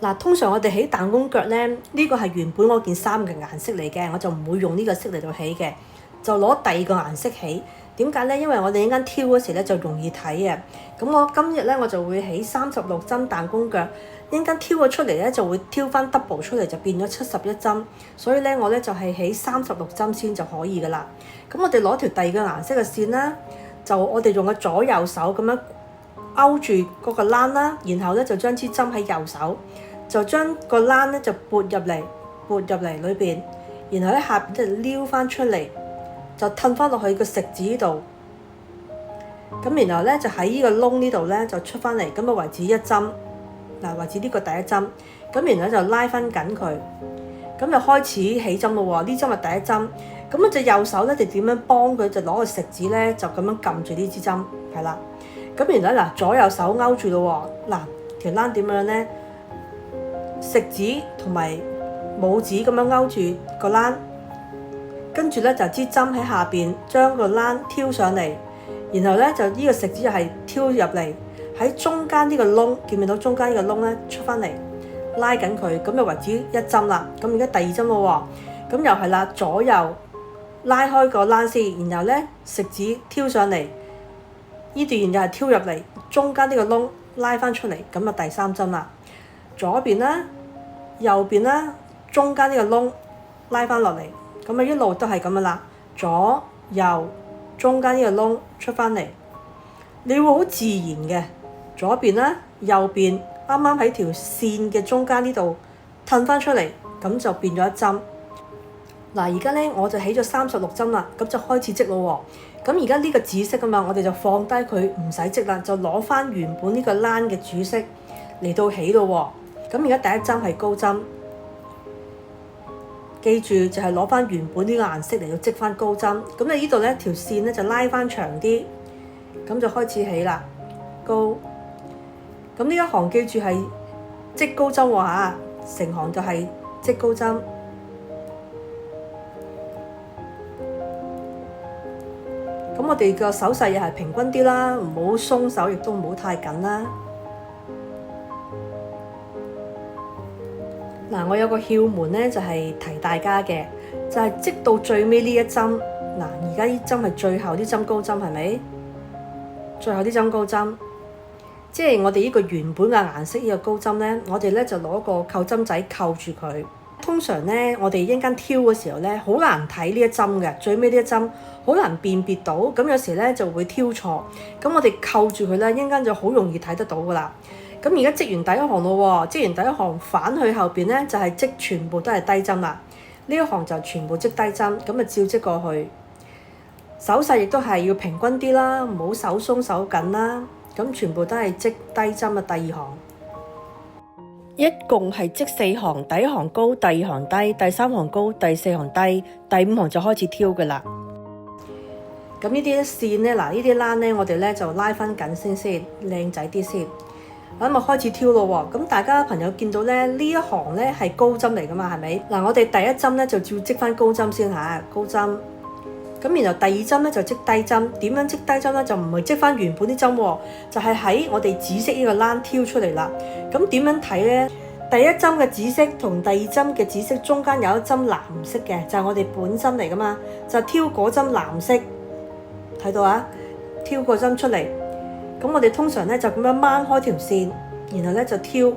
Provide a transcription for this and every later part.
嗱，通常我哋起彈弓腳咧，呢個係原本嗰件衫嘅顏色嚟嘅，我就唔會用呢個色嚟到起嘅，就攞第二個顏色起。點解咧？因為我哋一間挑嗰時咧就容易睇啊。咁我今日咧我就會起36針彈弓腳，一間挑咗出嚟咧就會挑翻 double 出嚟，就變咗71針。所以咧我咧就係起36針先就可以噶啦。咁我哋攞條第二個顏色嘅線啦，就我哋用個左右手咁樣勾住嗰個欄啦，然後咧就將支針喺右手。就將個欄咧就撥入嚟裏邊，然後喺下邊即係撩翻出嚟，就褪翻落去個食指度。咁然後咧就喺呢個窿呢度咧就出翻嚟，咁啊為止一針，嗱為止呢個第一針。咁然後就拉翻緊佢，咁就開始起針咯喎。呢針係第一針，咁啊隻右手咧就點樣幫佢？就攞個食指咧就咁樣撳住呢支針，係啦。咁然後嗱左右手勾住咯喎，嗱條欄點樣咧？食指同埋拇指咁樣勾住個欄，跟住咧就支針喺下邊將個欄挑上嚟，然後咧就呢個食指就係挑入嚟喺中間呢個窿，見唔見到中間呢個窿咧出翻嚟，拉緊佢，咁就為止一針啦。咁而家第二針咯喎，咁又係啦，左右拉開個欄先，然後咧食指挑上嚟，呢段又係挑入嚟中間呢個窿拉翻出嚟，咁就第三針啦。左邊啦，右邊啦，中間呢個窿拉翻落嚟，咁啊一路都係咁樣啦。左右中間呢個窿出翻嚟，你會好自然嘅。左邊啦，右邊啱啱喺條線嘅中間呢度褪翻出嚟，咁就變咗一針。嗱，而家咧我就起咗36針啦，咁就開始織咯喎。咁而家呢個紫色啊嘛，我哋就放低佢唔使織啦，就攞翻原本呢個欄嘅主色嚟到起咯喎。咁而家第一針係高針，記住就係攞翻原本呢個顏色嚟到織翻高針。咁你呢度咧條線咧就拉翻長啲，咁就開始起啦。高，咁呢一行記住係織高針喎嚇，成行就係織高針。咁我哋個手勢又係平均啲啦，唔好鬆手，亦都唔好太緊啦。嗱，我有個竅門咧，就係提大家嘅，就係織到最尾呢一針。嗱，而家呢針係最後啲針高針，係咪？最後啲針高針，即係我哋呢個原本嘅顏色呢個高針咧，我哋咧就攞個扣針仔扣住佢。通常咧，我哋一間挑嘅時候咧，好難睇呢一針嘅，最尾呢一針好難辨別到，咁有時咧就會挑錯。咁我哋扣住佢咧，一間就好容易睇得到噶啦。咁而家織完第一行咯喎，織完第一行反去後邊咧就係織全部都係低針啦。呢一行就全部織低針，咁啊照織過去。手勢亦都係要平均啲啦，唔好手鬆手緊啦。咁全部都係織低針嘅第二行，一共係織4行，第一行高，第二行低，第三行高，第四行低，第五行就開始挑噶啦。咁呢啲線咧，嗱呢啲欄咧，我哋咧就拉翻緊先，靚仔啲先。咁啊開始挑咯喎，咁大家朋友見到咧呢一行咧係高針嚟噶嘛，係咪？嗱，我哋第一針咧就照織翻高針先嚇，高針。咁然後第二針咧就織低針，點樣織低針咧？就唔係織翻原本啲針喎，就係喺我哋紫色呢個欄挑出嚟啦。咁點樣睇咧？第一針嘅紫色同第二針嘅紫色中間有一針藍色嘅，就係我哋本針嚟噶嘛，就挑嗰針藍色，睇到啊？挑個針出嚟。咁我哋通常咧就咁樣掹開條線，然後咧就挑，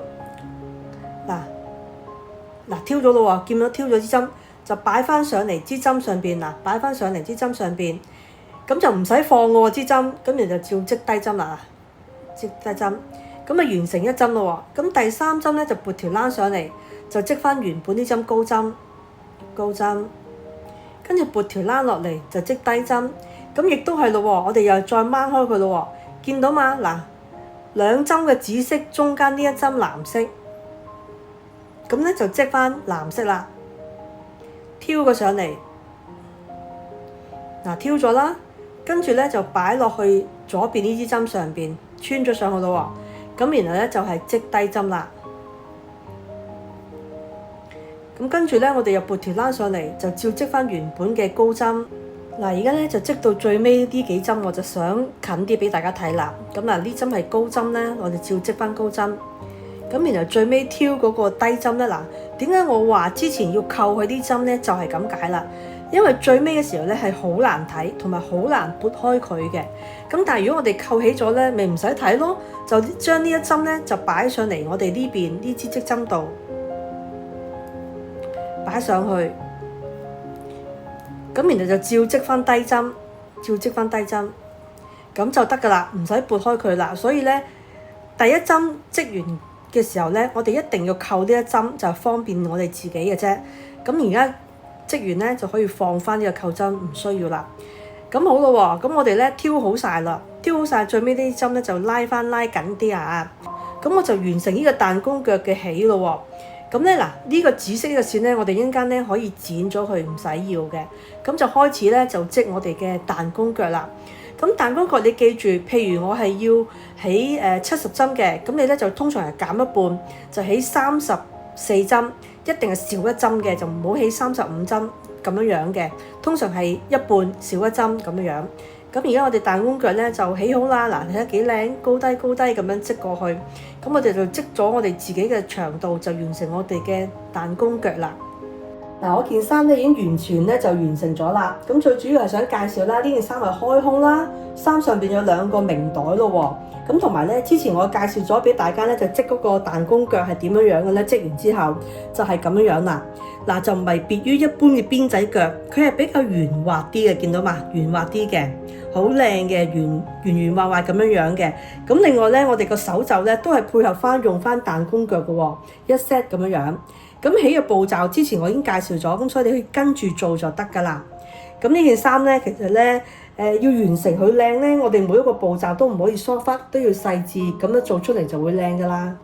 嗱挑咗咯喎，見到挑咗支針，就擺翻上嚟支針上邊，嗱擺翻上嚟支針上邊，咁就唔使放喎支針，咁然後就照織低針啦，織低針，咁啊完成一針咯喎，咁第三針咧就撥條欄上嚟，就織翻原本啲針高針，高針，跟住撥條欄落嚟就織低針，咁亦都係咯喎，我哋又再掹開佢咯喎。見到嘛？嗱，兩針嘅紫色中間呢一針藍色，咁咧就織翻藍色啦。挑個上嚟，嗱挑咗啦，跟住咧就擺落去左邊呢支針上邊，穿咗上去咯喎。咁然後咧就係織低針啦。咁跟住咧，我哋又撥條欄上嚟，就照織翻原本嘅高針。嗱，而家咧就織到最尾呢幾針，我就想近啲俾大家睇啦。咁嗱，呢針係高針咧，我哋照織翻高針。咁咁然後最尾挑嗰個低針咧，嗱，點解我話之前要扣佢啲針咧？就係咁解啦。因為最尾嘅時候咧係好難睇，同埋好難撥開佢嘅。咁但係如果我哋扣起咗咧，咪唔使睇咯，就將呢一針咧就擺上嚟我哋呢邊呢支織針度，擺上去。咁然後就照織翻低針，照織翻低針，咁就得噶啦，唔使撥開佢啦。所以咧，第一針織完嘅時候咧，我哋一定要扣呢一針，就方便我哋自己嘅啫。咁而家織完咧就可以放翻呢個扣針，唔需要啦。咁好咯喎，咁我哋咧挑好晒啦，挑好晒最尾啲針咧就拉緊啲啊。咁我就完成呢個彈弓腳嘅起咯喎。咁咧嗱，呢個紫色嘅線咧，我哋一陣間咧可以剪咗佢，唔使要嘅。咁就開始咧就織我哋嘅彈弓腳啦。咁彈弓腳你記住，譬如我係要起70針嘅，咁你咧就通常係減一半，就起34針，一定係少一針嘅，就唔好起35針咁樣嘅。通常係一半少一針咁樣。咁而家我哋彈弓腳咧就起好啦，嗱，睇得幾靚，高低咁樣織過去。咁我哋就織咗我哋自己嘅長度，就完成我哋嘅彈弓腳啦。嗱，我件衫咧已經完全咧就完成咗啦。咁最主要係想介紹啦，呢件衫係開胸啦，衫上邊有2個明袋咯喎。咁同埋咧，之前我介紹咗俾大家咧，就織嗰個彈弓腳係點樣樣嘅咧，織完之後就係咁樣樣啦。嗱，就唔係別於一般嘅辮仔腳，佢係比較圓滑啲嘅，見到嘛？圓滑啲嘅，好靚嘅，圓滑滑咁樣樣嘅。咁另外咧，我哋個手袖咧都係配合翻用翻彈弓腳嘅喎，一 set 咁樣樣。咁起嘅步驟之前我已經介紹咗，咁所以你可以跟住做就得㗎啦。咁呢件衫咧，其實咧要完成佢靚咧，我哋每一個步驟都唔可以疏忽，都要細緻咁樣做出嚟就會靚㗎啦。